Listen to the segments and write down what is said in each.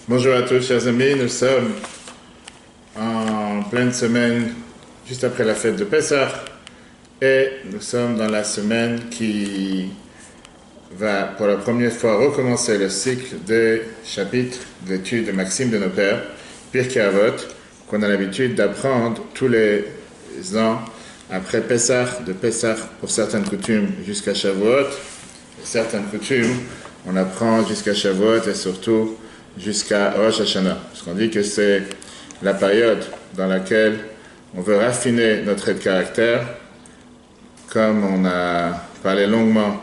Bonjour à tous, chers amis. Nous sommes en pleine semaine, juste après la fête de Pessah, et nous sommes dans la semaine qui va pour la première fois recommencer le cycle des chapitres d'études de Maxime de nos pères, Pirkei Avot, qu'on a l'habitude d'apprendre tous les ans après Pessah, de Pessah pour certaines coutumes jusqu'à Shavuot, et certaines coutumes on apprend jusqu'à Shavuot et surtout jusqu'à Rosh Hashanah. Parce qu'on dit que c'est la période dans laquelle on veut raffiner notre trait de caractère, comme on a parlé longuement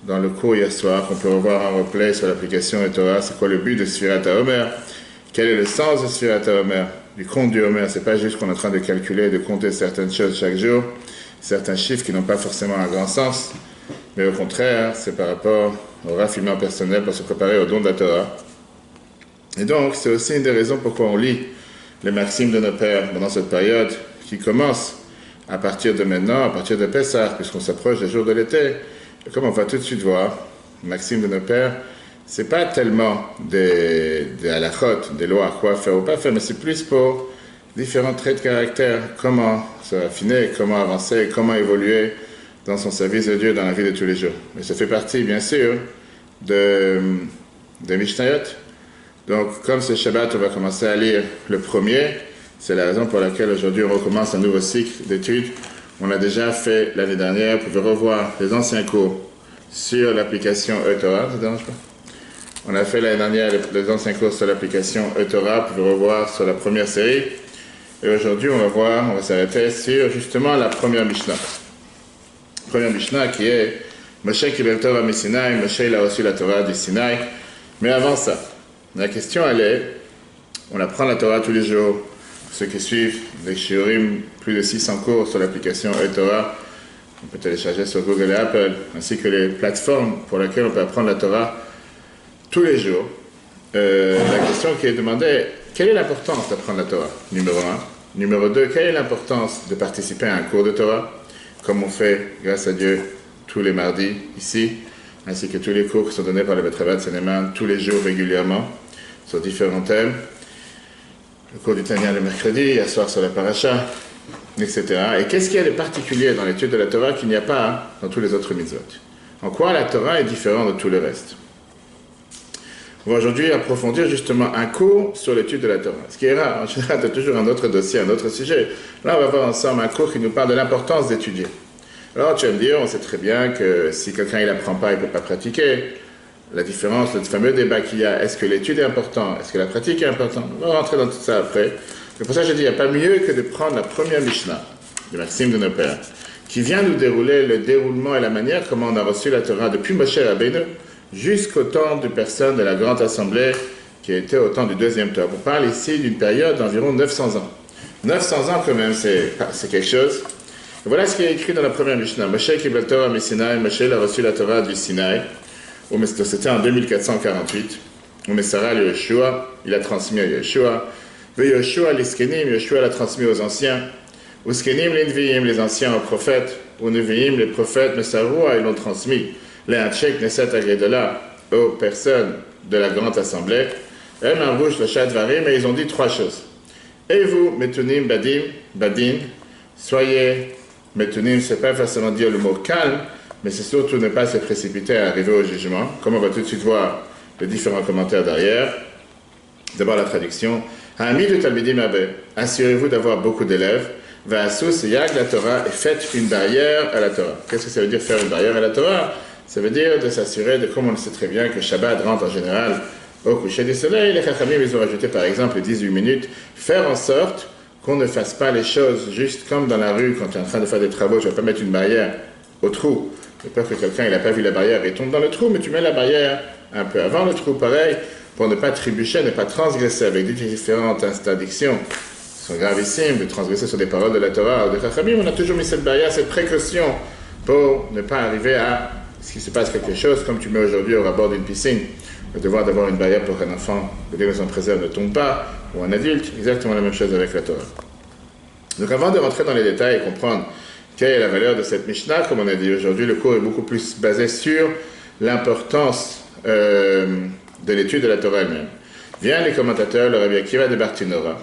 dans le cours hier soir, qu'on peut revoir en replay sur l'application Torah. C'est quoi le but de Sfirat HaOmer? Quel est le sens de Sfirat HaOmer? Du compte du Homer, c'est pas juste qu'on est en train de calculer, de compter certaines choses chaque jour, certains chiffres qui n'ont pas forcément un grand sens, mais au contraire, c'est par rapport au raffinement personnel pour se préparer au don de la Torah. Et donc, c'est aussi une des raisons pourquoi on lit les maximes de nos pères pendant cette période qui commence à partir de maintenant, à partir de Pessah, puisqu'on s'approche des jours de l'été. Et comme on va tout de suite voir, les maximes de nos pères, c'est pas tellement des halachot, des lois, quoi faire ou pas faire, mais c'est plus pour différents traits de caractère, comment se raffiner, comment avancer, comment évoluer dans son service de Dieu dans la vie de tous les jours. Et ça fait partie, bien sûr, de Mishnayot. Donc, comme ce Shabbat, on va commencer à lire le premier. C'est la raison pour laquelle aujourd'hui on recommence un nouveau cycle d'études. On a déjà fait l'année dernière, vous pouvez revoir les anciens cours sur l'application Torah, ça ne dérange pas? On a fait l'année dernière les anciens cours sur l'application Torah, vous pouvez revoir sur la première série. Et aujourd'hui, on va s'arrêter sur justement la première Mishnah. La première Mishnah qui est Moshe Kibel Torah Misinaï, Moshe il a reçu la Torah du Sinaï. Mais avant ça, la question, elle est, on apprend la Torah tous les jours. Ceux qui suivent les shiurim, plus de 600 cours sur l'application Torah, on peut télécharger sur Google et Apple, ainsi que les plateformes pour lesquelles on peut apprendre la Torah tous les jours. La question qui est demandée, quelle est l'importance d'apprendre la Torah? Numéro 1. Numéro 2, quelle est l'importance de participer à un cours de Torah, comme on fait, grâce à Dieu, tous les mardis ici, ainsi que tous les cours qui sont donnés par le Betravat Sénéman tous les jours régulièrement, sur différents thèmes. Le cours du Tanya le mercredi, hier soir sur la paracha, etc. Et qu'est-ce qu'il y a de particulier dans l'étude de la Torah qu'il n'y a pas dans tous les autres mitzvot? En quoi la Torah est différente de tout le reste? On va aujourd'hui approfondir justement un cours sur l'étude de la Torah. Ce qui est rare, en général, c'est toujours un autre dossier, un autre sujet. Là, on va voir ensemble un cours qui nous parle de l'importance d'étudier. Alors, tu vas me dire, on sait très bien que si quelqu'un il n'apprend pas, il ne peut pas pratiquer. La différence, le fameux débat qu'il y a, est-ce que l'étude est importante? Est-ce que la pratique est importante? On va rentrer dans tout ça après. C'est pour ça que je dis, il n'y a pas mieux que de prendre la première Mishnah, de Maxime de nos pères, qui vient nous dérouler le déroulement et la manière comment on a reçu la Torah depuis Moshe Rabbeinu jusqu'au temps de personnes de la Grande Assemblée qui était au temps du deuxième Torah. On parle ici d'une période d'environ 900 ans. 900 ans quand même, c'est quelque chose. Et voilà ce qui est écrit dans la première Mishnah. Moshe Kibel Torah Misinaï, Moshe a reçu la Torah du Sinaï. C'était en 2448. Sarah Yoshua, il a transmis à Yoshua. Yoshua l'Iskenim, Yoshua l'a transmis aux anciens. Uskenim l'Inviim, les anciens aux prophètes. Uneviim, les prophètes, Messaroua, ils l'ont transmis. Les Hatchek Neset Agedala, aux personnes de la grande assemblée. Eux, Marouche, le Shadvarim, et ils ont dit trois choses. Et vous, Metunim, Badin, soyez Metunim, c'est pas forcément dire le mot calme, mais c'est surtout ne pas se précipiter à arriver au jugement, comme on va tout de suite voir les différents commentaires derrière. D'abord la traduction. Ha'amidu talmidim habe, assurez-vous d'avoir beaucoup d'élèves. Va'asus yag la Torah, et faites une barrière à la Torah. Qu'est-ce que ça veut dire faire une barrière à la Torah? Ça veut dire de s'assurer de, comme on le sait très bien, que Shabbat rentre en général au coucher du soleil. Les Chachamim, ils ont rajouté par exemple 18 minutes. Faire en sorte qu'on ne fasse pas les choses juste comme dans la rue, quand tu es en train de faire des travaux, tu ne vas pas mettre une barrière au trou. J'ai peur que quelqu'un n'a pas vu la barrière et tombe dans le trou, mais tu mets la barrière un peu avant le trou, pareil, pour ne pas trébucher, ne pas transgresser avec différentes interdictions qui sont gravissimes, de transgresser sur des paroles de la Torah ou des Chachamim. On a toujours mis cette barrière, cette précaution pour ne pas arriver à ce qu'il se passe quelque chose, comme tu mets aujourd'hui au bord d'une piscine, le devoir d'avoir une barrière pour qu'un enfant, que Dieu nous en préserve, ne tombe pas, ou un adulte, exactement la même chose avec la Torah. Donc avant de rentrer dans les détails et comprendre quelle est la valeur de cette Mishnah, comme on a dit aujourd'hui, le cours est beaucoup plus basé sur l'importance de l'étude de la Torah elle-même. Viennent les commentateurs, le Rabbi Akiva de Bartinora,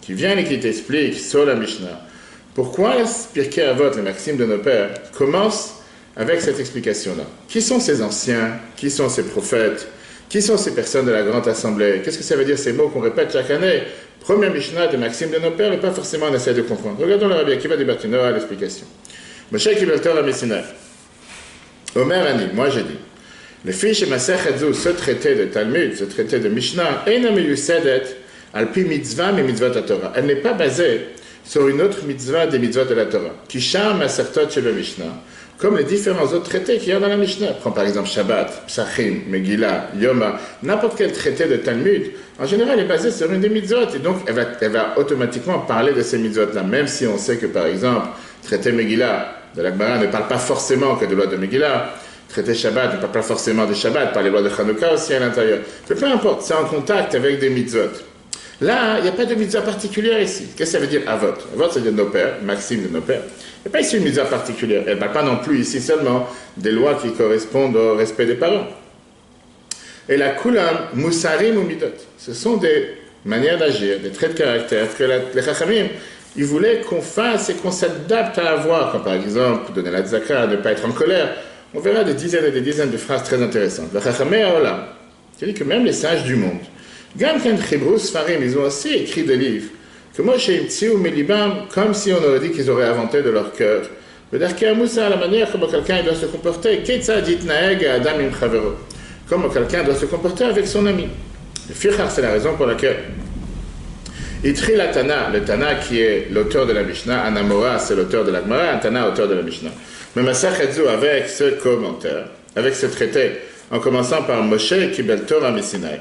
qui viennent et qui t'expliquent sur la Mishnah pourquoi Pirkei Avot, les maximes de nos pères, commencent avec cette explication-là. Qui sont ces anciens? Qui sont ces prophètes? Qui sont ces personnes de la grande assemblée? Qu'est-ce que ça veut dire ces mots qu'on répète chaque année? Première Mishnah des maximes de nos pères, et pas forcément on essaie de comprendre. Regardons le Rabbi Akiva de Bartinora, l'explication. Moshe Kibel Torah Messinai. Omer Ani, moi j'ai dit. Le fiche Masechet Zu, ce traité de Talmud, ce traité de Mishnah, Eina Meyusedet, Alpi Mitzvah mi Mitzvot Torah. Elle n'est pas basée sur une autre mitzvah des mitzvot de la Torah, qui charme Masertot chez le Mishnah, comme les différents autres traités qu'il y a dans la Mishnah. Prends par exemple Shabbat, Psachim, Megillah, Yoma, n'importe quel traité de Talmud, en général est basé sur une des mitzvot, et donc elle va automatiquement parler de ces mitzvot-là, même si on sait que par exemple, traité Megillah de la Gemara ne parle pas forcément que de loi de Megillah, traité Shabbat ne parle pas forcément de Shabbat, par les lois de Hanouka aussi à l'intérieur. Mais peu importe, c'est en contact avec des mitzvot. Là, il n'y a pas de mitzvah particulière ici. Qu'est-ce que ça veut dire Avot? Avot, c'est de nos pères, maxime de nos pères. Il n'y a pas ici une mitzvah particulière. Elle ne parle pas non plus ici seulement des lois qui correspondent au respect des parents. Et la kulam, musarim ou midot. Ce sont des manières d'agir, des traits de caractère que les chachamim, ils voulaient qu'on fasse et qu'on s'adapte à avoir. Comme par exemple, donner la tzaka, ne pas être en colère. On verra des dizaines et des dizaines de phrases très intéressantes. Le chachamim olam, c'est-à-dire que même les sages du monde, ils ont aussi écrit des livres que moi chez Imtsiou Melibam, comme si on aurait dit qu'ils auraient inventé de leur cœur. La manière comme quelqu'un doit se comporter, comme quelqu'un doit se comporter avec son ami. Le Fichar, c'est la raison pour laquelle Itri la Tana, le Tana qui est l'auteur de la Mishnah, Anamora c'est l'auteur de la Gemara, un Tana auteur de la Mishnah. Mais Masachet Zu avec ce commentaire, avec ce traité, en commençant par Moshe Kibel Torah Messinai,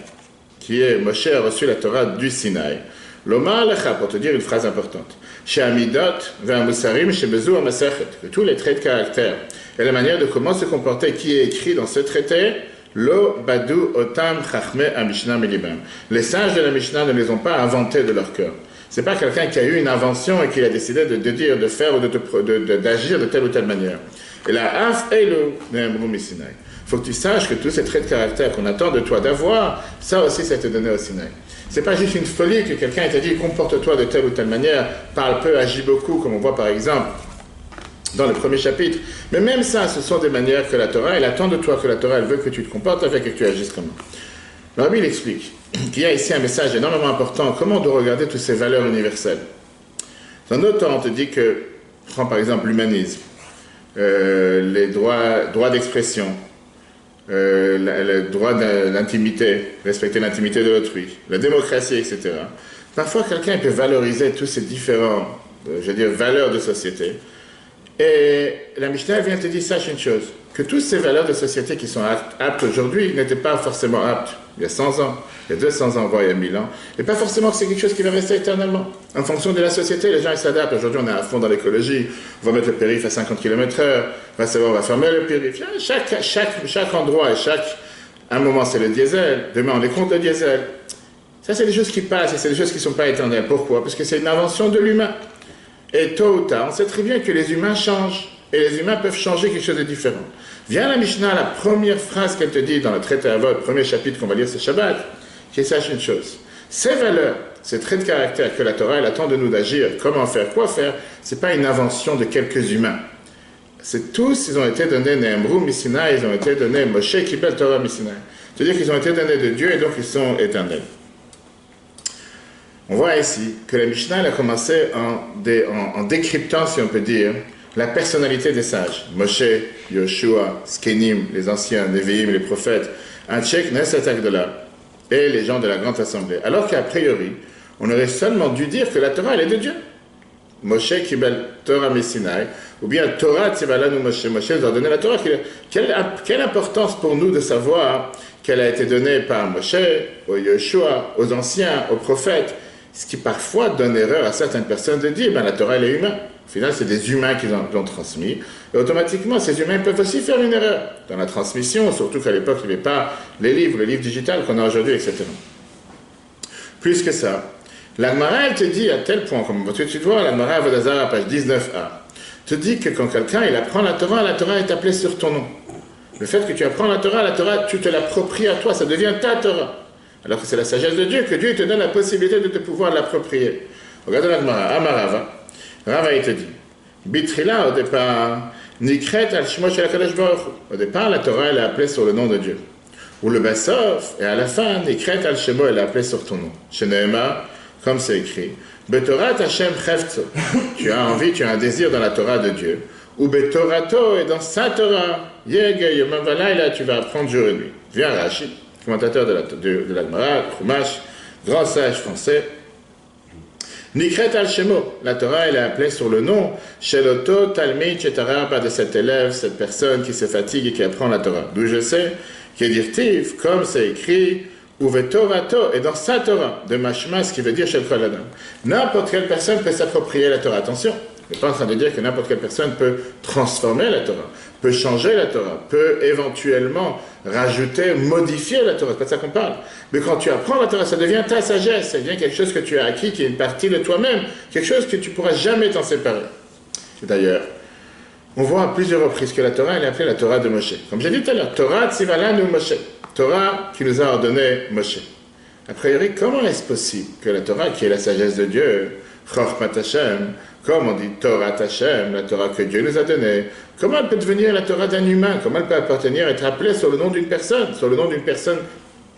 qui est Moshe a reçu la Torah du Sinaï. L'Omar Lecha, pour te dire une phrase importante. Chez Amidot, vers Moussarim, chez Bezou Amasechet, que tous les traits de caractère et la manière de comment se comporter qui est écrit dans ce traité, Lo Badou Otam Chachme Amishna Melibam. Les sages de la Mishnah ne les ont pas inventés de leur cœur. C'est pas quelqu'un qui a eu une invention et qui a décidé de dire, de faire ou d'agir de telle ou telle manière. Et la Af Eilu Ne'emru Misinaï. Il faut que tu saches que tous ces traits de caractère qu'on attend de toi d'avoir, ça aussi, ça a été donné au Sinaï. C'est pas juste une folie que quelqu'un t'a dit comporte-toi de telle ou telle manière, parle peu, agis beaucoup, comme on voit par exemple dans le premier chapitre. Mais même ça, ce sont des manières que la Torah, elle attend de toi que la Torah, elle veut que tu te comportes avec et que tu agisses comme. Le Rabbi il explique qu'il y a ici un message énormément important, comment on doit regarder toutes ces valeurs universelles. Dans notre temps, on te dit que, prends par exemple l'humanisme, les droits d'expression, le droit de l'intimité, respecter l'intimité de l'autrui, la démocratie, etc. Parfois, quelqu'un peut valoriser tous ces différents, valeurs de société. Et la Mishnah vient te dire, sache une chose, que toutes ces valeurs de société qui sont aptes aujourd'hui n'étaient pas forcément aptes il y a 100 ans, il y a 200 ans, voire il y a 1000 ans, et pas forcément que c'est quelque chose qui va rester éternellement. En fonction de la société, les gens ils s'adaptent. Aujourd'hui, on est à fond dans l'écologie, on va mettre le périph' à 50 km/h, on va fermer le périph'. Chaque endroit et un moment c'est le diesel, demain on est contre le diesel. Ça, c'est des choses qui passent et c'est des choses qui ne sont pas éternelles. Pourquoi? Parce que c'est une invention de l'humain. Et tôt ou tard, on sait très bien que les humains changent. Et les humains peuvent changer quelque chose de différent. Viens la Mishnah, la première phrase qu'elle te dit dans le traité Avot, le premier chapitre qu'on va lire, c'est Shabbat, qui sache une chose. Ces valeurs, ces traits de caractère que la Torah, elle attend de nous d'agir, comment faire, quoi faire, ce n'est pas une invention de quelques humains. C'est tous, ils ont été donnés Ne'emru Misinaï, ils ont été donnés Moshe Kibel Torah Misinaï. C'est-à-dire qu'ils ont été donnés de Dieu et donc ils sont éternels. On voit ici que la Mishnah elle a commencé en décryptant, si on peut dire, la personnalité des sages. Moshe, Yoshua, Skenim, les anciens, Nevi'im, les prophètes, Anchek, Neset Agdola, et les gens de la grande assemblée. Alors qu'à priori, on aurait seulement dû dire que la Torah, elle est de Dieu. Moshe Kibel Torah Messinai, ou bien Torah Tzivalanu Moshe. Moshe nous a donné la Torah. Quelle importance pour nous de savoir qu'elle a été donnée par Moshe, aux Yoshua, aux anciens, aux prophètes, ce qui parfois donne erreur à certaines personnes de dire, la Torah elle est humaine. Au final, c'est des humains qui l'ont transmis. Et automatiquement, ces humains peuvent aussi faire une erreur dans la transmission, surtout qu'à l'époque, il n'y avait pas les livres digital qu'on a aujourd'hui, etc. Plus que ça, la Gemara, elle te dit à tel point, comme tu vois, la Gemara Avodazara, page 19a, te dit que quand quelqu'un il apprend la Torah est appelée sur ton nom. Le fait que tu apprends la Torah, tu te l'appropries à toi, ça devient ta Torah. Alors que c'est la sagesse de Dieu, que Dieu te donne la possibilité de te pouvoir l'approprier. Regarde la Gemara, Amarava. Rava, il te dit, Bitrila, au départ, Nikret al-Shmo shel HaKadosh Baruch Hu. Au départ, la Torah, elle est appelée sur le nom de Dieu. Ou le Bassof, et à la fin, Nikret al-Shemo, elle est appelée sur ton nom. Chez Nehema, comme c'est écrit, Betorat Hashem chefzo. Tu as envie, tu as un désir dans la Torah de Dieu. Ou Betorato, et dans sa Torah, Yege, Yomam Valayla, tu vas apprendre jour et nuit. Viens Rashi, commentateur de la Gemara, Chumash, grand sage français. Nikret al-Shemo, la Torah, elle est appelée sur le nom, Sheloto, Talmid, Chetara, par de cet élève, cette personne qui se fatigue et qui apprend la Torah. D'où je sais, qui est dirtif, comme c'est écrit, Uvetorato, et dans sa Torah, de Mashma, ce qui veut dire Shel Kol Adam. N'importe quelle personne peut s'approprier la Torah. Attention, je ne suis pas en train de dire que n'importe quelle personne peut transformer la Torah, peut changer la Torah, peut éventuellement rajouter, modifier la Torah, c'est pas de ça qu'on parle. Mais quand tu apprends la Torah, ça devient ta sagesse, ça devient quelque chose que tu as acquis, qui est une partie de toi-même, quelque chose que tu ne pourras jamais t'en séparer. D'ailleurs, on voit à plusieurs reprises que la Torah, elle est appelée la Torah de Moshe. Comme j'ai dit tout à l'heure, Torah Tzivalanu Moshe. Torah qui nous a ordonné Moshe. A priori, comment est-ce possible que la Torah, qui est la sagesse de Dieu, Chochmat Hashem, comme on dit Torah Hashem, la Torah que Dieu nous a donnée, comment elle peut devenir la Torah d'un humain? Comment elle peut appartenir, être appelée sur le nom d'une personne,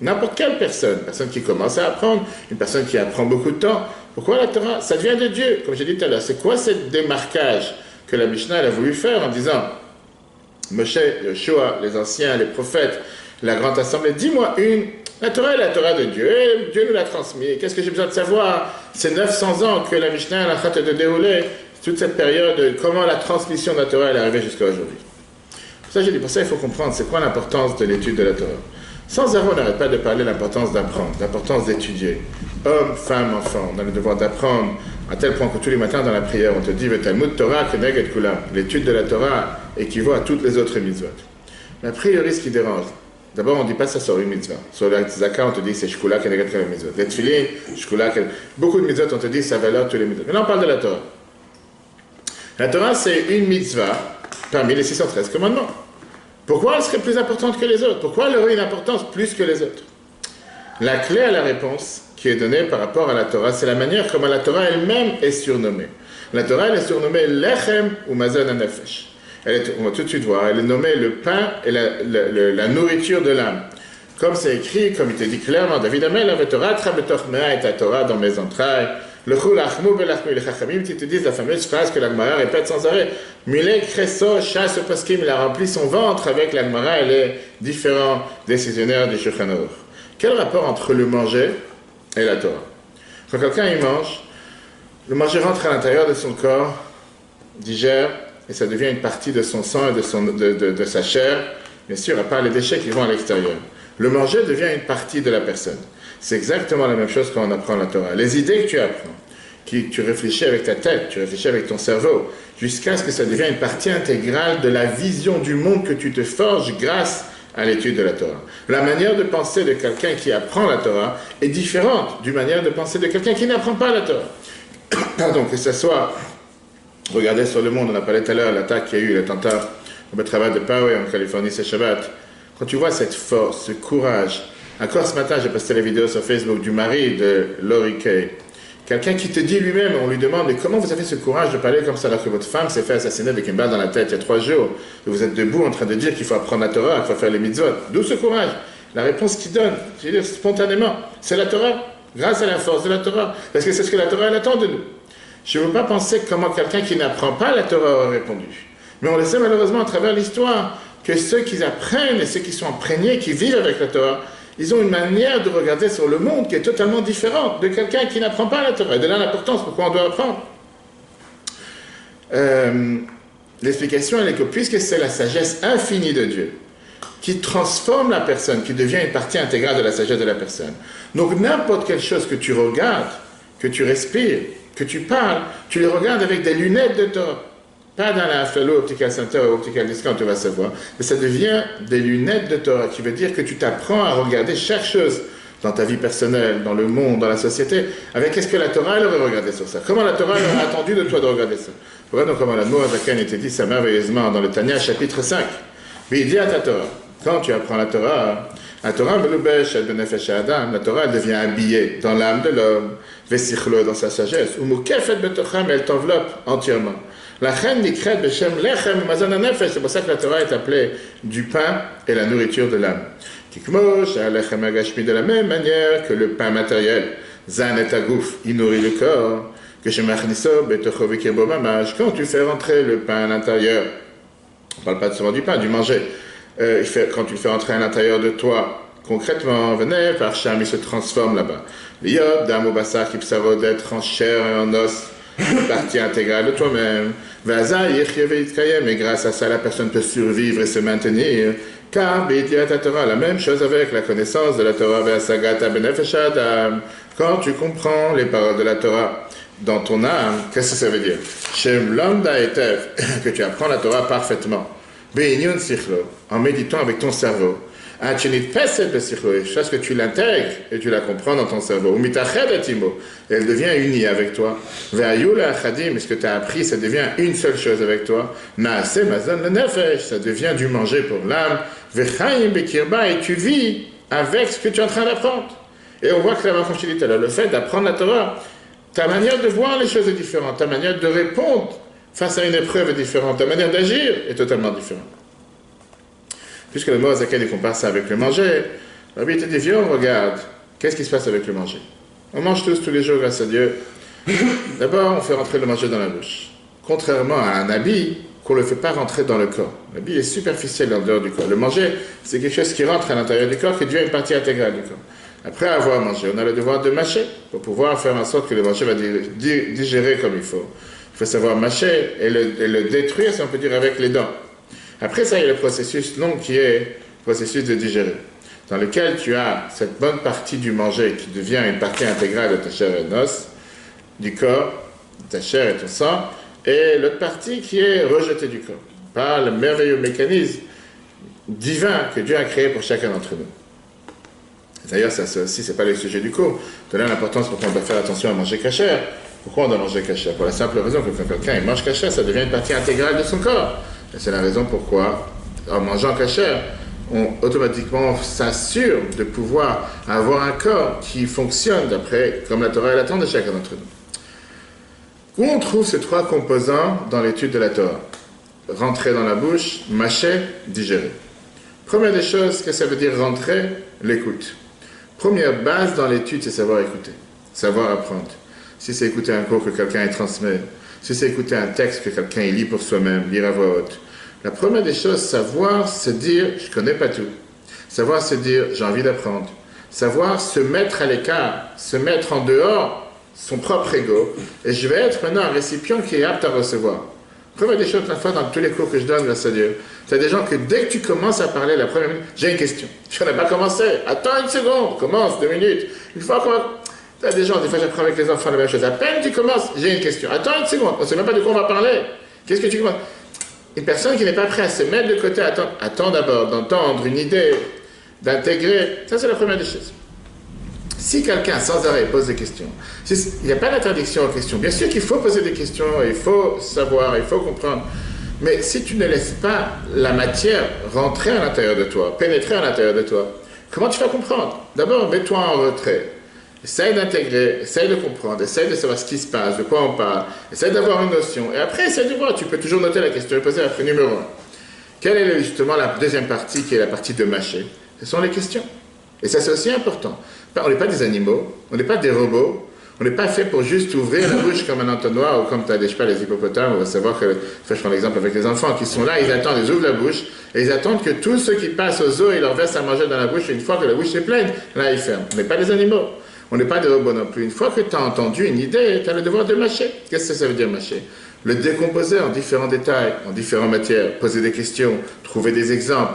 n'importe quelle personne, une personne qui commence à apprendre, une personne qui apprend beaucoup de temps. Pourquoi la Torah? Ça vient de Dieu, comme j'ai dit tout à l'heure. C'est quoi ce démarquage que la Mishnah elle a voulu faire en disant Moshe, Yoshua, les anciens, les prophètes, la grande assemblée, dis-moi une. La Torah est la Torah de Dieu, et Dieu nous l'a transmise. Qu'est-ce que j'ai besoin de savoir? C'est 900 ans que la Mishnah a traité de dérouler, toute cette période, comment la transmission de la Torah est arrivée jusqu'à aujourd'hui. Pour ça, j'ai dit, pour ça, il faut comprendre, c'est quoi l'importance de l'étude de la Torah. Sans arrêt, on n'arrête pas de parler de l'importance d'apprendre, l'importance d'étudier. Hommes, femmes, enfants, on a le devoir d'apprendre, à tel point que tous les matins dans la prière, on te dit, Talmud Torah, Keneg et Kula. L'étude de la Torah équivaut à toutes les autres mitzvot. Mais a priori, ce qui dérange, d'abord, on ne dit pas ça sur une mitzvah. Sur la Tzaka, on te dit c'est Shkula Kenegat Kol mitzvot. Les Tfilin, Shkula Kenegat. Beaucoup de mitzvot, on te dit ça valeur tous les mitzvot. Maintenant, on parle de la Torah. La Torah, c'est une mitzvah parmi les 613 commandements. Pourquoi elle serait plus importante que les autres? Pourquoi elle aurait une importance plus que les autres? La clé à la réponse qui est donnée par rapport à la Torah, c'est la manière comment la Torah elle-même est surnommée. La Torah, elle est surnommée Lechem ou Mazon HaNefesh. On va tout de suite voir, elle est nommée le pain et la nourriture de l'âme. Comme c'est écrit, comme il te dit clairement, David Amel avait Torah, Trabetoch Mea et ta Torah dans mes entrailles. Le Chul Achmou Belachmou, les Chachamim, qui te disent la fameuse phrase que la Gemara répète sans arrêt. Milek Kreso, chasse au Paskim, il a rempli son ventre avec la Gemara et les différents décisionnaires du Shulchan Aruch. Quel rapport entre le manger et la Torah? Quand quelqu'un il mange, le manger rentre à l'intérieur de son corps, digère, et ça devient une partie de son sang et de sa chair, bien sûr, à part les déchets qui vont à l'extérieur. Le manger devient une partie de la personne. C'est exactement la même chose quand on apprend la Torah. Les idées que tu apprends, tu réfléchis avec ta tête, tu réfléchis avec ton cerveau, jusqu'à ce que ça devienne une partie intégrale de la vision du monde que tu te forges grâce à l'étude de la Torah. La manière de penser de quelqu'un qui apprend la Torah est différente d'une manière de penser de quelqu'un qui n'apprend pas la Torah. Pardon, que ce soit... Regardez sur le monde, on a parlé tout à l'heure, l'attaque qu'il y a eu, l'attentat au travail de Poway en Californie, c'est Shabbat. Quand tu vois cette force, ce courage, encore ce matin, j'ai posté la vidéo sur Facebook du mari de Lori Kay. Quelqu'un qui te dit lui-même, on lui demande, mais comment vous avez ce courage de parler comme ça alors que votre femme s'est fait assassiner avec une balle dans la tête il y a 3 jours, et vous êtes debout en train de dire qu'il faut apprendre la Torah, qu'il faut faire les mitzvot. D'où ce courage? La réponse qu'il donne, je veux dire spontanément, c'est la Torah, grâce à la force de la Torah, parce que c'est ce que la Torah elle attend de nous. Je ne veux pas penser comment quelqu'un qui n'apprend pas la Torah aurait répondu. Mais on le sait malheureusement à travers l'histoire, que ceux qui apprennent et ceux qui sont imprégnés, qui vivent avec la Torah, ils ont une manière de regarder sur le monde qui est totalement différente de quelqu'un qui n'apprend pas la Torah. Et de là l'importance, pourquoi on doit apprendre. L'explication, elle est que puisque c'est la sagesse infinie de Dieu, qui transforme la personne, qui devient une partie intégrale de la sagesse de la personne. Donc n'importe quelle chose que tu regardes, que tu respires, que tu parles, tu les regardes avec des lunettes de Torah. Pas dans la Fellow Optical Center ou Optical Discount, tu vas savoir. Mais ça devient des lunettes de Torah, qui veut dire que tu t'apprends à regarder chaque chose dans ta vie personnelle, dans le monde, dans la société, avec qu'est-ce que la Torah elle aurait regardé sur ça. Comment la Torah elle aurait attendu de toi de regarder ça. Voilà donc comment la Zakan était dit ça merveilleusement dans le Tanya chapitre 5. Mais il dit à ta Torah, quand tu apprends la Torah, La Torah, la Torah devient habillée dans l'âme de l'homme, vesichlo dans sa sagesse, ou mukefet betocham, elle t'enveloppe entièrement. La chen nikret beshem lechem mazon hanefesh, c'est pour ça que la Torah est appelée du pain et la nourriture de l'âme. Kikmo, shalechem agashmi, de la même manière que le pain matériel, zan et agouf, il nourrit le corps, que shemachniso betocho vekirbo mamash, quand tu fais rentrer le pain à l'intérieur, on ne parle pas seulement du pain, du manger. Quand tu le fais rentrer à l'intérieur de toi, concrètement, venez, par Cham, il se transforme là-bas. L'iyod, dame au bassar, qui psaro d'être en chair et en os, une partie intégrale de toi-même. Vaza, yichyeveyitkayem, et grâce à ça, la personne peut survivre et se maintenir. Car, b'idiyat Torah, la même chose avec la connaissance de la Torah, ve'asagata benefesh adam. Quand tu comprends les paroles de la Torah dans ton âme, qu'est-ce que ça veut dire? Shem lambda etev, que tu apprends la Torah parfaitement. Be'inyon sichlo, en méditant avec ton cerveau. Achenit peset besichlo, et chose que tu l'intègres et tu la comprends dans ton cerveau. Umitached atimo, elle devient unie avec toi. Ve'ayula achadim, ce que tu as appris, ça devient une seule chose avec toi. Naase mazon le nefesh, ça devient du manger pour l'âme. Ve'chaim bekirba, et tu vis avec ce que tu es en train d'apprendre. Et on voit que là-bas, comme je t'ai dit tout à l'heure, le fait d'apprendre la Torah, ta manière de voir les choses est différente, ta manière de répondre face à une épreuve est différente, ta manière d'agir est totalement différente. Puisque le mot Zaken compare ça avec le manger, Rabbi te dit, viens, on regarde, qu'est-ce qui se passe avec le manger? On mange tous les jours, grâce à Dieu. D'abord, on fait rentrer le manger dans la bouche. Contrairement à un habit, qu'on ne le fait pas rentrer dans le corps. L'habit est superficiel en dehors du corps. Le manger, c'est quelque chose qui rentre à l'intérieur du corps, qui devient une partie intégrale du corps. Après avoir mangé, on a le devoir de mâcher pour pouvoir faire en sorte que le manger va digérer comme il faut. Il faut savoir mâcher et le détruire, si on peut dire, avec les dents. Après ça, il y a le processus long qui est le processus de digérer, dans lequel tu as cette bonne partie du manger qui devient une partie intégrale de ta chair et os, du corps, ta chair et ton sang, et l'autre partie qui est rejetée du corps, par le merveilleux mécanisme divin que Dieu a créé pour chacun d'entre nous. D'ailleurs, ça aussi, c'est pas le sujet du cours. Donner l'importance pourquoi on doit faire attention à manger cachère. Pourquoi on doit manger cachère? Pour la simple raison que quand quelqu'un mange cachère, ça devient une partie intégrale de son corps. Et c'est la raison pourquoi, en mangeant cachère, on automatiquement s'assure de pouvoir avoir un corps qui fonctionne d'après, comme la Torah l'attend de chacun d'entre nous. Où on trouve ces trois composants dans l'étude de la Torah? Rentrer dans la bouche, mâcher, digérer. Première des choses, qu'est-ce que ça veut dire rentrer? L'écoute. Première base dans l'étude, c'est savoir écouter, savoir apprendre. Si c'est écouter un cours que quelqu'un transmet, si c'est écouter un texte que quelqu'un lit pour soi-même, lire à voix haute. La première des choses, savoir se dire, je ne connais pas tout. Savoir se dire, j'ai envie d'apprendre. Savoir se mettre à l'écart, se mettre en dehors, son propre ego, et je vais être maintenant un récipient qui est apte à recevoir. Première des choses, parfois, dans tous les cours que je donne, grâce à Dieu, tu as des gens que dès que tu commences à parler la première minute, j'ai une question. Je n'ai pas commencé. Attends une seconde. Commence, 2 minutes. Une fois qu'on tu as des gens, des fois j'apprends avec les enfants la même chose. À peine tu commences, j'ai une question. Attends une seconde. On ne sait même pas de quoi on va parler. Qu'est-ce que tu commences? Une personne qui n'est pas prête à se mettre de côté, attends d'abord d'entendre une idée, d'intégrer. Ça, c'est la première des choses. Si quelqu'un, sans arrêt, pose des questions, il n'y a pas d'interdiction aux questions. Bien sûr qu'il faut poser des questions, il faut savoir, il faut comprendre. Mais si tu ne laisses pas la matière rentrer à l'intérieur de toi, pénétrer à l'intérieur de toi, comment tu vas comprendre? D'abord, mets-toi en retrait. Essaye d'intégrer, essaye de comprendre, essaye de savoir ce qui se passe, de quoi on parle, essaye d'avoir une notion. Et après, essaye de voir. Tu peux toujours noter la question et poser après numéro 1. Quelle est justement la deuxième partie, qui est la partie de mâcher? Ce sont les questions. Et ça, c'est aussi important. On n'est pas des animaux, on n'est pas des robots, on n'est pas fait pour juste ouvrir la bouche comme un entonnoir ou comme tu as je sais pas, les hippopotames. On va savoir que, je prends l'exemple avec les enfants qui sont là, ils attendent, ils ouvrent la bouche et ils attendent que tous ceux qui passent aux eaux, ils leur versent à manger dans la bouche et une fois que la bouche est pleine, là ils ferment. On n'est pas des animaux, on n'est pas des robots non plus. Une fois que tu as entendu une idée, tu as le devoir de mâcher. Qu'est-ce que ça veut dire mâcher? Le décomposer en différents détails, en différentes matières, poser des questions, trouver des exemples.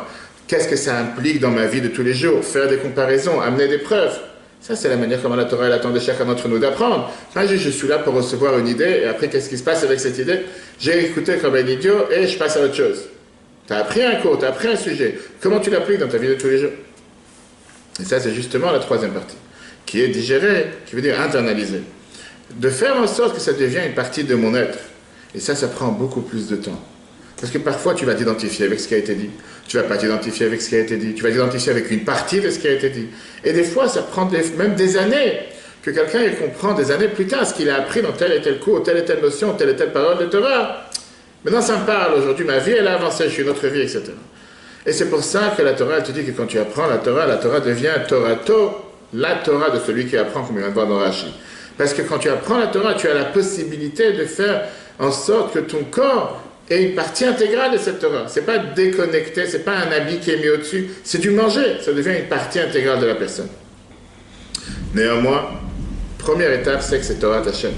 Qu'est-ce que ça implique dans ma vie de tous les jours? Faire des comparaisons, amener des preuves. Ça, c'est la manière comment la Torah attend de chacun d'entre nous d'apprendre. Pas juste je suis là pour recevoir une idée, et après, qu'est-ce qui se passe avec cette idée? J'ai écouté comme un idiot, et je passe à autre chose. Tu as appris un cours, tu as appris un sujet. Comment tu l'appliques dans ta vie de tous les jours? Et ça, c'est justement la troisième partie, qui est digérer, qui veut dire internaliser. De faire en sorte que ça devienne une partie de mon être. Et ça prend beaucoup plus de temps. Parce que parfois, tu vas t'identifier avec ce qui a été dit. Tu ne vas pas t'identifier avec ce qui a été dit. Tu vas t'identifier avec une partie de ce qui a été dit. Et des fois, ça prend même des années que quelqu'un comprend des années plus tard ce qu'il a appris dans tel et tel cours, telle et telle notion, telle et telle parole de Torah. Maintenant, ça me parle. Aujourd'hui, ma vie, elle a avancé. Je suis une autre vie, etc. Et c'est pour ça que la Torah, elle te dit que quand tu apprends la Torah devient Torato, la Torah de celui qui apprend, comme il vient de voir dans Rashi. Parce que quand tu apprends la Torah, tu as la possibilité de faire en sorte que ton corps ait une partie intégrale de cette Torah. C'est pas déconnecté, c'est pas un habit qui est mis au-dessus, c'est du manger, ça devient une partie intégrale de la personne. Néanmoins, première étape, c'est que c'est Torah Hashem,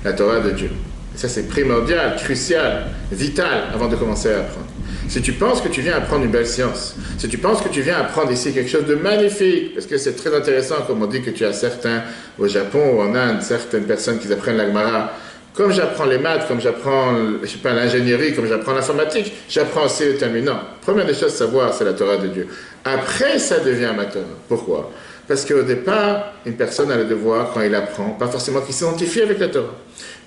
la Torah de Dieu. Et ça, c'est primordial, crucial, vital, avant de commencer à apprendre. Si tu penses que tu viens apprendre une belle science, si tu penses que tu viens apprendre ici quelque chose de magnifique, parce que c'est très intéressant, comme on dit que tu as certains, au Japon ou en Inde, certaines personnes qui apprennent la Gemara, comme j'apprends les maths, comme j'apprends, je sais pas, l'ingénierie, comme j'apprends l'informatique, j'apprends aussi le Talmud. Non, première des choses à savoir, c'est la Torah de Dieu. Après, ça devient ma Torah. Pourquoi? Parce qu'au départ, une personne a le devoir, quand il apprend, pas forcément qu'il s'identifie avec la Torah.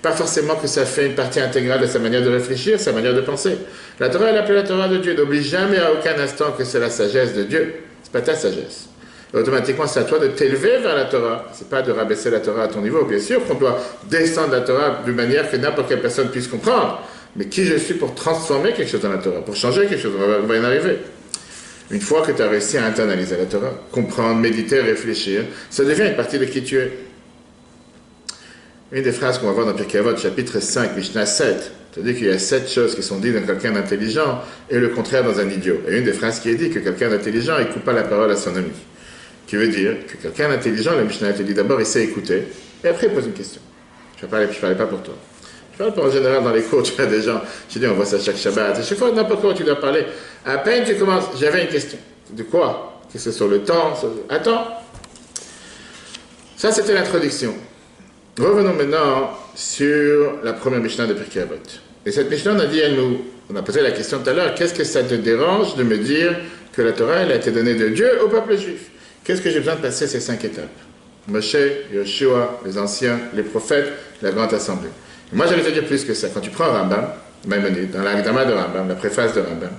Pas forcément que ça fait une partie intégrale de sa manière de réfléchir, sa manière de penser. La Torah, elle appelle la Torah de Dieu. N'oublie jamais à aucun instant que c'est la sagesse de Dieu. C'est pas ta sagesse. Et automatiquement, c'est à toi de t'élever vers la Torah. C'est pas de rabaisser la Torah à ton niveau. Bien sûr qu'on doit descendre la Torah de manière que n'importe quelle personne puisse comprendre. Mais qui je suis pour transformer quelque chose dans la Torah, pour changer quelque chose, on va y en arriver. Une fois que tu as réussi à internaliser la Torah, comprendre, méditer, réfléchir, ça devient une partie de qui tu es. Une des phrases qu'on va voir dans Pirkei Avot, chapitre 5, Mishnah 7, c'est-à-dire qu'il y a 7 choses qui sont dites dans quelqu'un d'intelligent et le contraire dans un idiot. Et une des phrases qui est dit que quelqu'un d'intelligent ne coupe pas la parole à son ami. Qui veut dire que quelqu'un d'intelligent, le Mishnah te dit d'abord, il sait écouter, et après il pose une question. Je ne parlais pas pour toi. Je parle pas en général dans les cours, tu as des gens, je dis on voit ça chaque Shabbat, et chaque fois n'importe quoi tu dois parler. À peine tu commences, j'avais une question. De quoi? Qu'est-ce que c'est sur le temps? Attends. Ça c'était l'introduction. Revenons maintenant sur la première Mishnah de Pirkei Avot. Et cette Mishnah, on a posé la question tout à l'heure, qu'est-ce que ça te dérange de me dire que la Torah, elle a été donnée de Dieu au peuple juif? Qu'est-ce que j'ai besoin de passer ces 5 étapes? Moshe, Yoshua, les anciens, les prophètes, la grande assemblée. Et moi, j'allais te dire plus que ça. Quand tu prends Rambam, Maïmonide, dans l'Agdama de Rambam, la préface de Rambam,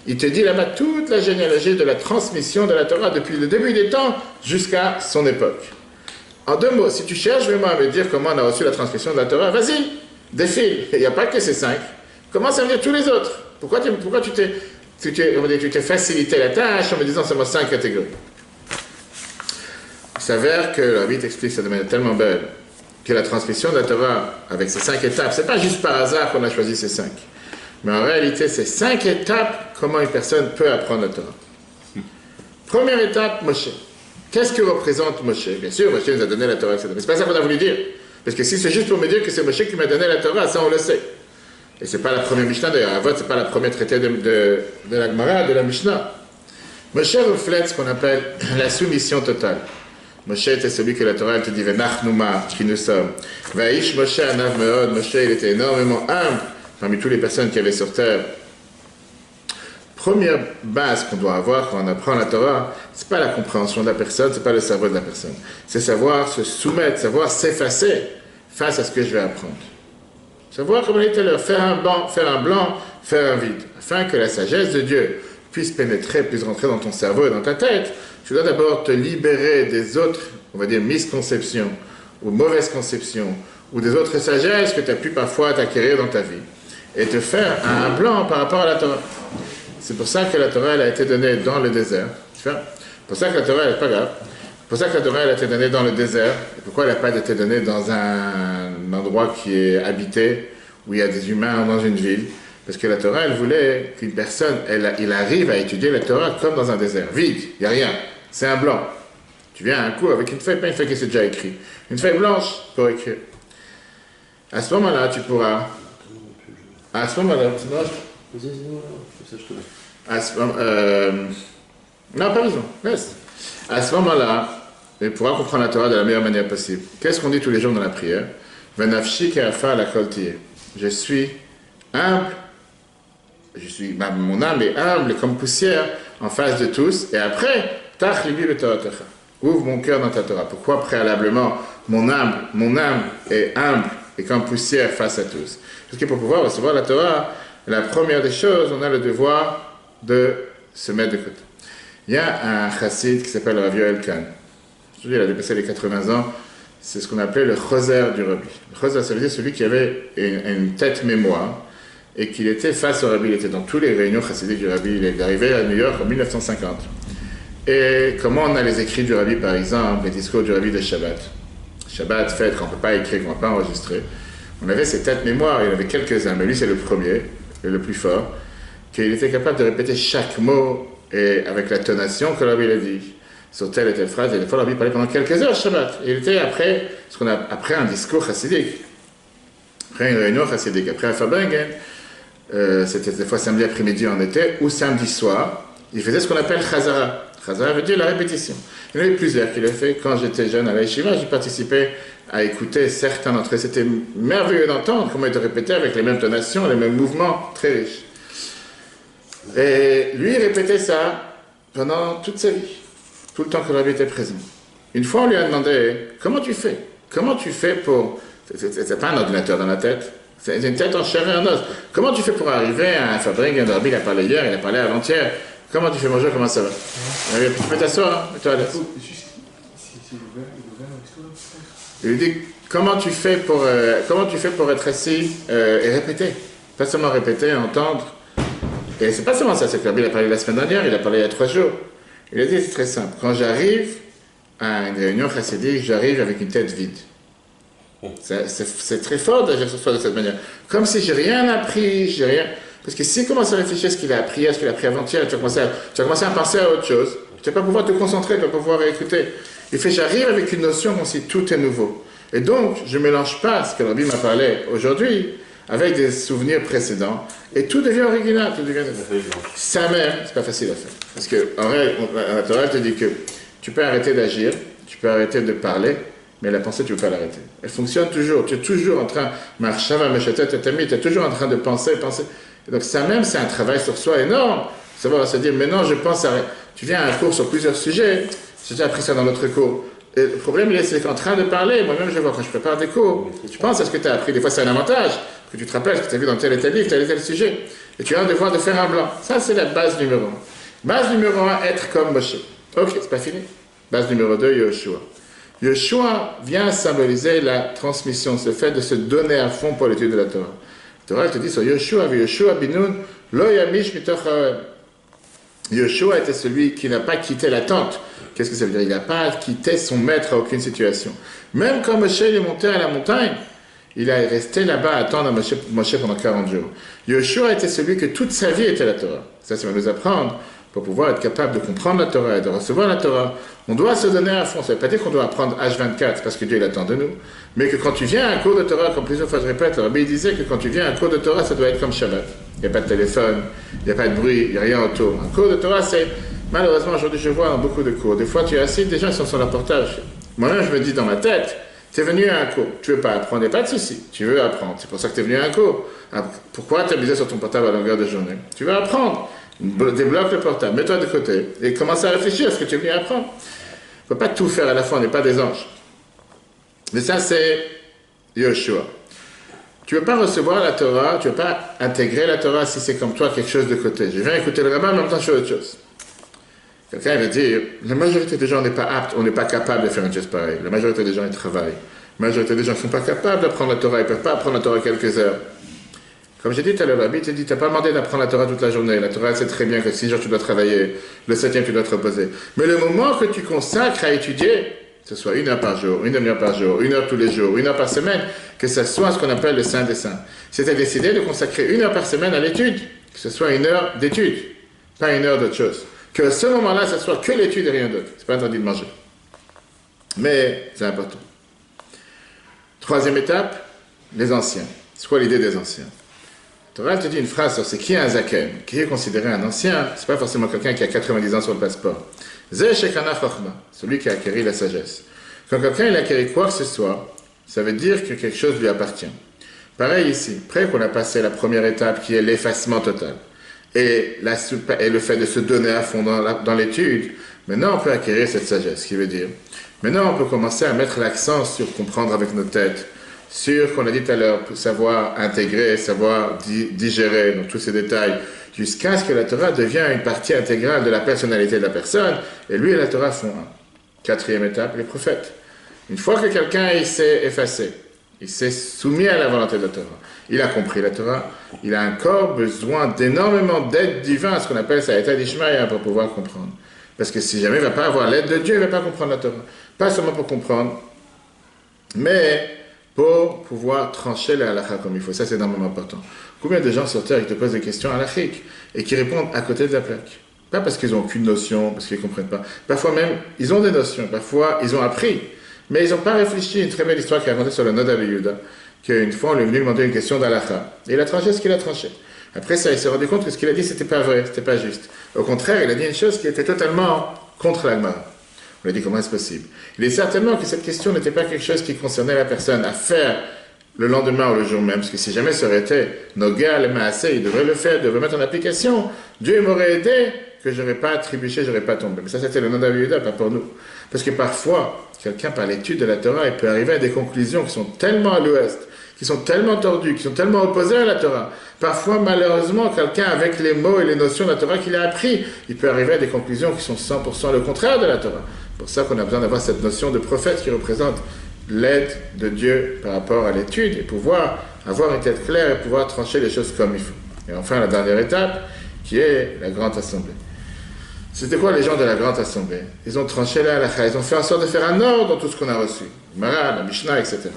il te dit là-bas toute la généalogie de la transmission de la Torah depuis le début des temps jusqu'à son époque. En 2 mots, si tu cherches vraiment à me dire comment on a reçu la transmission de la Torah, vas-y, défile. Il n'y a pas que ces 5. Commence à me dire tous les autres. Pourquoi tu t'es facilité la tâche en me disant seulement 5 catégories? Il s'avère que la vie t'explique ça de manière tellement belle que la transmission de la Torah avec ces 5 étapes, c'est pas juste par hasard qu'on a choisi ces 5. Mais en réalité, ces 5 étapes, comment une personne peut apprendre la Torah. Première étape, Moshe. Qu'est-ce que représente Moshe? Bien sûr, Moshe nous a donné la Torah, etc. Mais c'est pas ça qu'on a voulu dire. Parce que si c'est juste pour me dire que c'est Moshe qui m'a donné la Torah, ça on le sait. Et c'est pas la première Mishnah, d'ailleurs, Avot, c'est pas la première traité de la Gemara, de la Mishnah. Moshe reflète ce qu'on appelle la soumission totale. Moshe était celui que la Torah elle te dit, Venachnuma, qui nous sommes. Vaïsh Moshe anav meod, Moshe il était énormément humble parmi toutes les personnes qui avaient sur terre. Première base qu'on doit avoir quand on apprend la Torah, c'est pas la compréhension de la personne, c'est pas le cerveau de la personne. C'est savoir se soumettre, savoir s'effacer face à ce que je vais apprendre. Savoir, comme on dit tout à l'heure, faire un blanc, faire un vide, afin que la sagesse de Dieu puisse pénétrer, puisse rentrer dans ton cerveau et dans ta tête. Tu dois d'abord te libérer des autres, on va dire, misconceptions, ou mauvaises conceptions, ou des autres sagesses que tu as pu parfois t'acquérir dans ta vie, et te faire un blanc par rapport à la Torah. C'est pour ça que la Torah elle a été donnée dans le désert. C'est pour ça que la Torah elle n'est pas grave. C'est pour ça que la Torah elle a été donnée dans le désert. Et pourquoi elle n'a pas été donnée dans un endroit qui est habité, où il y a des humains dans une ville? Parce que la Torah elle voulait qu'une personne, il arrive à étudier la Torah comme dans un désert. Vide, il n'y a rien. C'est un blanc. Tu viens à un coup avec une feuille, pas une feuille qui s'est déjà écrite. Une feuille blanche pour écrire. À ce moment-là, tu pourras... À ce moment-là... Non, pas besoin, laisse. À ce moment-là, il pourra comprendre la Torah de la meilleure manière possible. Qu'est-ce qu'on dit tous les jours dans la prière? Venafshi ke'afa la koltiye. Je suis humble, mon âme est humble comme poussière en face de tous, et après, tach libi le Torah. Ouvre mon cœur dans ta Torah. Pourquoi préalablement mon âme est humble et comme poussière face à tous? Parce que pour pouvoir recevoir la Torah, La première des choses, on a le devoir de se mettre de côté. Il y a un chassid qui s'appelle Rav Yoel Kahn. Aujourd'hui, il a dépassé les 80 ans. C'est ce qu'on appelait le choser du rabbi. Le choser, ça veut dire celui qui avait une tête mémoire et qu'il était face au rabbi. Il était dans toutes les réunions chassidiques du rabbi. Il est arrivé à New York en 1950. Et comment on a les écrits du rabbi, par exemple, les discours du rabbi de Shabbat. Shabbat, fête, qu'on ne peut pas écrire, qu'on ne peut pas enregistrer. On avait ces têtes mémoire, il y en avait quelques-uns, mais lui c'est le premier, et le plus fort, qu'il était capable de répéter chaque mot et avec la tonation que le rabbi a dit sur telle et telle phrase. Et des fois, le rabbi parlait pendant quelques heures Shabbat. Et il était après, après un discours chassidique, après une réunion chassidique, après un Farbrengen, c'était des fois samedi après-midi en été, ou samedi soir, il faisait ce qu'on appelle Chazara. Chazara veut dire la répétition. Il y en avait plusieurs qui l'ont fait. Quand j'étais jeune à la Yeshiva, j'ai participé à écouter certains d'entre eux. C'était merveilleux d'entendre comment ils te répétaient avec les mêmes tonations, les mêmes mouvements, très riches. Et lui, il répétait ça pendant toute sa vie, tout le temps que le rabbi était présent. Une fois, on lui a demandé, comment tu fais? Comment tu fais pour... C'est pas un ordinateur dans la tête, c'est une tête en chair et en os. Comment tu fais pour arriver à un Farbrengen? Le rabbi, il a parlé hier, il a parlé avant-hier. Comment tu fais manger? Comment ça va? Tu peux t'asseoir, mets-toi à l'aise. Il lui dit, comment tu fais pour être assis et répéter? Pas seulement répéter, entendre. Et c'est pas seulement ça, c'est que il a parlé la semaine dernière, il a parlé il y a 3 jours. Il a dit, c'est très simple. Quand j'arrive à une réunion chassidique, j'arrive avec une tête vide. C'est très fort d'agir sur soi de cette manière. Comme si j'ai rien appris, j'ai rien... Parce que s'il commence à réfléchir à ce qu'il a appris, à ce qu'il a appris avant-hier, tu vas commencer à penser à autre chose. Tu ne vas pas pouvoir te concentrer, tu ne vas pas pouvoir écouter. Il fait, j'arrive avec une notion comme si tout est nouveau. Et donc, je ne mélange pas ce que le rabbi m'a parlé aujourd'hui avec des souvenirs précédents. Et tout devient original. Tout devient... Ça même, c'est pas facile à faire. Parce que, en réalité, la Torah te dit que tu peux arrêter d'agir, tu peux arrêter de parler, mais la pensée, tu ne peux pas l'arrêter. Elle fonctionne toujours. Tu es toujours en train, tu es toujours en train de penser. Et donc ça même, c'est un travail sur soi énorme. Ça va se dire, mais non, je pense à... Tu viens à un cours sur plusieurs sujets. J'ai déjà appris ça dans notre cours. Et le problème, c'est qu'en train de parler, moi-même, je vois quand je prépare des cours, tu penses à ce que tu as appris. Des fois, c'est un avantage, que tu te rappelles ce que tu as vu dans tel et tel livre, tel et tel sujet. Et tu as le devoir de faire un blanc. Ça, c'est la base numéro 1. Base numéro 1, être comme Moshe. Ok, c'est pas fini. Base numéro 2, Yoshua. Yoshua vient symboliser la transmission, ce fait de se donner à fond pour l'étude de la Torah. La Torah, elle te dit sur Yoshua, Yoshua binun, lo yamish mitoch haoel. Yoshua était celui qui n'a pas quitté la tente. Qu'est-ce que ça veut dire? Il n'a pas quitté son maître à aucune situation. Même quand Moshe est monté à la montagne, il est resté là-bas à attendre Moshe pendant 40 jours. Yoshua était celui que toute sa vie était la Torah. Ça va nous apprendre, pour pouvoir être capable de comprendre la Torah et de recevoir la Torah, on doit se donner à fond. Ça ne veut pas dire qu'on doit apprendre H24 parce que Dieu l'attend de nous, mais que quand tu viens à un cours de Torah, comme plusieurs fois je répète, le rabbi disait que quand tu viens à un cours de Torah, ça doit être comme Shabbat. Il n'y a pas de téléphone, il n'y a pas de bruit, il n'y a rien autour. Un cours de Torah, c'est... Malheureusement, aujourd'hui, je vois dans beaucoup de cours. Des fois, tu es assis, des gens sont sur leur portage. Moi-même, je me dis dans ma tête, tu es venu à un cours, tu ne veux pas apprendre, il n'y a pas de souci, tu veux apprendre. C'est pour ça que tu es venu à un cours. Alors, pourquoi t'amuser sur ton portable à longueur de journée? Tu veux apprendre. Débloque le portable, mets-toi de côté et commence à réfléchir à ce que tu es venu apprendre. Il ne faut pas tout faire à la fois, on n'est pas des anges. Mais ça, c'est Yoshua. Tu ne veux pas recevoir la Torah, tu ne veux pas intégrer la Torah si c'est comme toi quelque chose de côté. Je viens écouter le rabbin, mais en même temps, je fais autre chose. Quelqu'un va dire, la majorité des gens n'est pas apte, on n'est pas capable de faire une chose pareille. La majorité des gens, ils travaillent. La majorité des gens ne sont pas capables d'apprendre la Torah, ils ne peuvent pas apprendre la Torah quelques heures. Comme j'ai dit tout à l'heure, le rabbi te dit, tu n'as pas demandé d'apprendre la Torah toute la journée. La Torah, c'est très bien que 6 jours tu dois travailler, le 7e tu dois te reposer. Mais le moment que tu consacres à étudier, que ce soit 1 heure par jour, 1 demi-heure par jour, 1 heure tous les jours, 1 heure par semaine, que ce soit ce qu'on appelle le Saint des Saints. C'est à décider de consacrer 1 heure par semaine à l'étude, que ce soit 1 heure d'étude, pas 1 heure d'autre chose. Que à ce moment-là, ce soit que l'étude et rien d'autre. C'est pas interdit de manger. Mais c'est important. 3e étape, les anciens. C'est quoi l'idée des anciens? Torah te dit une phrase sur c'est qui un zaken, qui est considéré un ancien, c'est pas forcément quelqu'un qui a 90 ans sur le passeport. Zeh shekana chochma, celui qui a acquéri la sagesse. Quand quelqu'un il a acquéri quoi que ce soit, ça veut dire que quelque chose lui appartient. Pareil ici, après qu'on a passé la première étape qui est l'effacement total, et le fait de se donner à fond dans l'étude, maintenant on peut acquérir cette sagesse, qui veut dire, maintenant on peut commencer à mettre l'accent sur comprendre avec nos têtes, sur, qu'on a dit tout à l'heure, pour savoir intégrer, savoir digérer, dans tous ces détails, jusqu'à ce que la Torah devienne une partie intégrale de la personnalité de la personne, et lui et la Torah font un. Quatrième étape, les prophètes. Une fois que quelqu'un il s'est effacé, il s'est soumis à la volonté de la Torah, il a compris la Torah, il a encore besoin d'énormément d'aide divine, ce qu'on appelle ça l'état d'Ishmaïa, pour pouvoir comprendre. Parce que si jamais il ne va pas avoir l'aide de Dieu, il ne va pas comprendre la Torah. Pas seulement pour comprendre, mais pour pouvoir trancher la halakha comme il faut. Ça, c'est énormément important. Combien de gens sur Terre qui te posent des questions halachiques et qui répondent à côté de la plaque? Pas parce qu'ils n'ont aucune notion, parce qu'ils ne comprennent pas. Parfois même, ils ont des notions, parfois ils ont appris, mais ils n'ont pas réfléchi. Une très belle histoire qui est racontée sur le Noda Yehuda, qu'une fois on lui est venu demander une question d'halakha. Et il a tranché ce qu'il a tranché. Après ça, il s'est rendu compte que ce qu'il a dit, c'était pas vrai, c'était pas juste. Au contraire, il a dit une chose qui était totalement contre la Gemara. On lui a dit comment est-ce possible. Il est certainement que cette question n'était pas quelque chose qui concernait la personne à faire le lendemain ou le jour même, parce que si jamais ça aurait été Noga, le Maaseh, il devrait le faire, il devrait mettre en application. Dieu m'aurait aidé, que je n'aurais pas trébuché, je n'aurais pas tombé. Mais ça, c'était le nom d'Aviuda, pas pour nous. Parce que parfois, quelqu'un, par l'étude de la Torah, il peut arriver à des conclusions qui sont tellement à l'ouest, qui sont tellement tordues, qui sont tellement opposées à la Torah. Parfois, malheureusement, quelqu'un, avec les mots et les notions de la Torah qu'il a appris, il peut arriver à des conclusions qui sont 100% le contraire de la Torah. C'est pour ça qu'on a besoin d'avoir cette notion de prophète qui représente l'aide de Dieu par rapport à l'étude et pouvoir avoir une tête claire et pouvoir trancher les choses comme il faut. Et enfin, la dernière étape, qui est la grande assemblée. C'était quoi les gens de la grande assemblée? Ils ont tranché la halakha, ils ont fait en sorte de faire un ordre dans tout ce qu'on a reçu. Mara, la Mishnah, etc.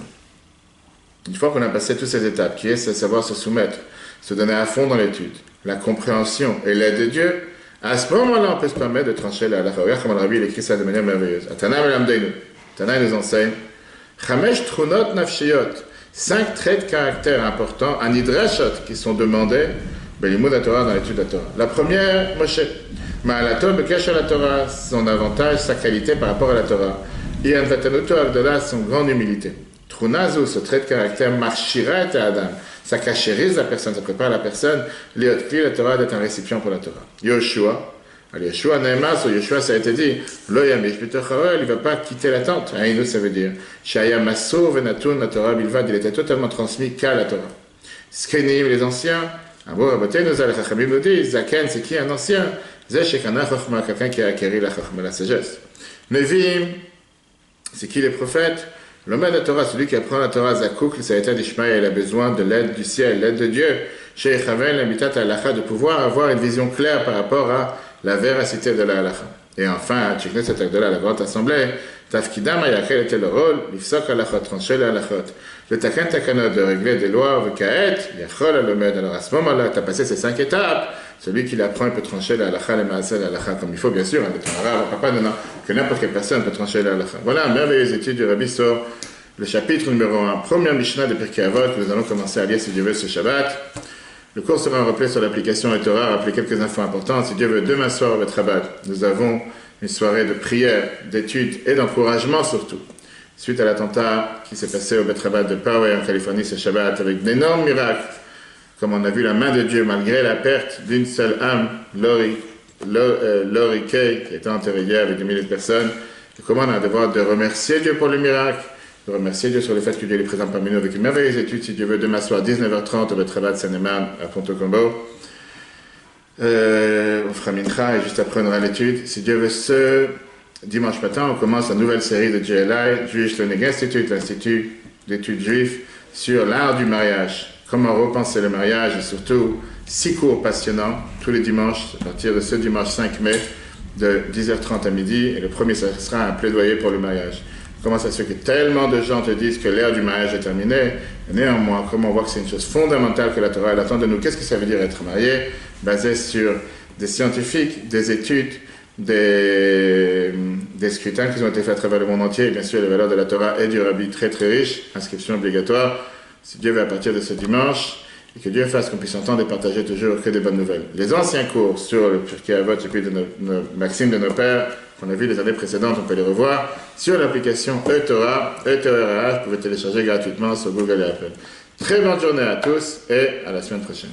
Une fois qu'on a passé toutes ces étapes, qui est savoir se soumettre, se donner à fond dans l'étude, la compréhension et l'aide de Dieu, à ce moment-là, on peut se permettre de trancher la halakha. Regarde comment le Rabbi écrit ça de manière merveilleuse. Tana nous enseigne Chamesh trunot nafshiyot, 5 traits de caractère importants, anidrashot, qui sont demandés, belimud la Torah, dans l'étude de la Torah. La première, Moshe. Ma'alato bekash la Torah, son avantage, sa qualité par rapport à la Torah. Ian vatanuto avdola, son grande humilité. Trunazu, ce trait de caractère, marchira et adam, ça cachérise la personne, ça prépare la personne, liotli la Torah d'être un récipient pour la Torah. Yoshua, Yoshua Neymar, sur Yoshua, ça a été dit, lo yamish b'tochaol, il ne va pas quitter la tente. Aïnou, ça veut dire, shaya maso venatun la Torah bilvad, il était totalement transmis qu'à la Torah. Skrenim, les anciens, Abo Raboté nous a les Chachamim nous disent, Zaken, c'est qui un ancien? Zeh shekana chachma, quelqu'un qui a acquéri la chachma, la sagesse. Nevim, c'est qui les prophètes? L'homme de la Torah, celui qui apprend la Torah, Zakouk, le Saïta d'Ishmaï, il a besoin de l'aide du ciel, l'aide de Dieu. Chez Chavel, l'habitat à l'Alacha, de pouvoir avoir une vision claire par rapport à la véracité de la Halacha. Et enfin, tu connais cette acte-là, la grande assemblée, Tafkidam ayakel était le rôle, l'ifsok halachot, trancher les halachot. Le taken takanot, de régler des lois, vekaet, yachol alomed. Alors à ce moment-là, tu as passé ces 5 étapes, celui qui l'apprend, il peut trancher la halacha, les maaseh, la halacha comme il faut, bien sûr, avec ton arabe, papa, non, que n'importe quelle personne peut trancher la halacha. Voilà une merveilleuse étude du Rabbi sur le chapitre numéro 1, première Mishnah de Pirkei Avot, que nous allons commencer à lire si Dieu veut ce Shabbat. Le cours sera un replay sur l'application et Torah, rappeler quelques infos importantes. Si Dieu veut, demain soir au Bet Chabad, nous avons une soirée de prière, d'études et d'encouragement surtout. Suite à l'attentat qui s'est passé au Bet Chabad de Poway en Californie ce Shabbat, avec d'énormes miracles, comme on a vu la main de Dieu malgré la perte d'une seule âme, Lori Kay, qui était enterrée hier avec des milliers de personnes, et comment on a le devoir de remercier Dieu pour le miracle, de remercier Dieu sur le fait que Dieu est présent parmi nous avec une merveilleuse étude, si Dieu veut, demain soir, 19h30 au Bet Chabad Seine-et-Marne à Ponto Combo. On fera Mincha et juste après on aura l'étude. Si Dieu veut, ce dimanche matin, on commence la nouvelle série de JLI, Jewish Learning Institute, l'Institut d'études juifs, sur l'art du mariage. Comment repenser le mariage et surtout 6 cours passionnants tous les dimanches, à partir de ce dimanche 5 mai, de 10h30 à midi. Et le premier, ça sera un plaidoyer pour le mariage. Comment ça se fait que tellement de gens te disent que l'ère du mariage est terminée, et néanmoins, comment on voit que c'est une chose fondamentale que la Torah attend de nous. Qu'est-ce que ça veut dire être marié? Basé sur des scientifiques, des études, des scrutins qui ont été faits à travers le monde entier, et bien sûr les valeurs de la Torah et du Rabbi très très riches, inscription obligatoire, si Dieu veut à partir de ce dimanche, et que Dieu fasse qu'on puisse entendre et partager toujours que des bonnes nouvelles. Les anciens cours sur le Pirkei Avot et puis de nos maximes de nos pères, qu'on a vu les années précédentes, on peut les revoir sur l'application eTorah, vous pouvez télécharger gratuitement sur Google et Apple. Très bonne journée à tous et à la semaine prochaine.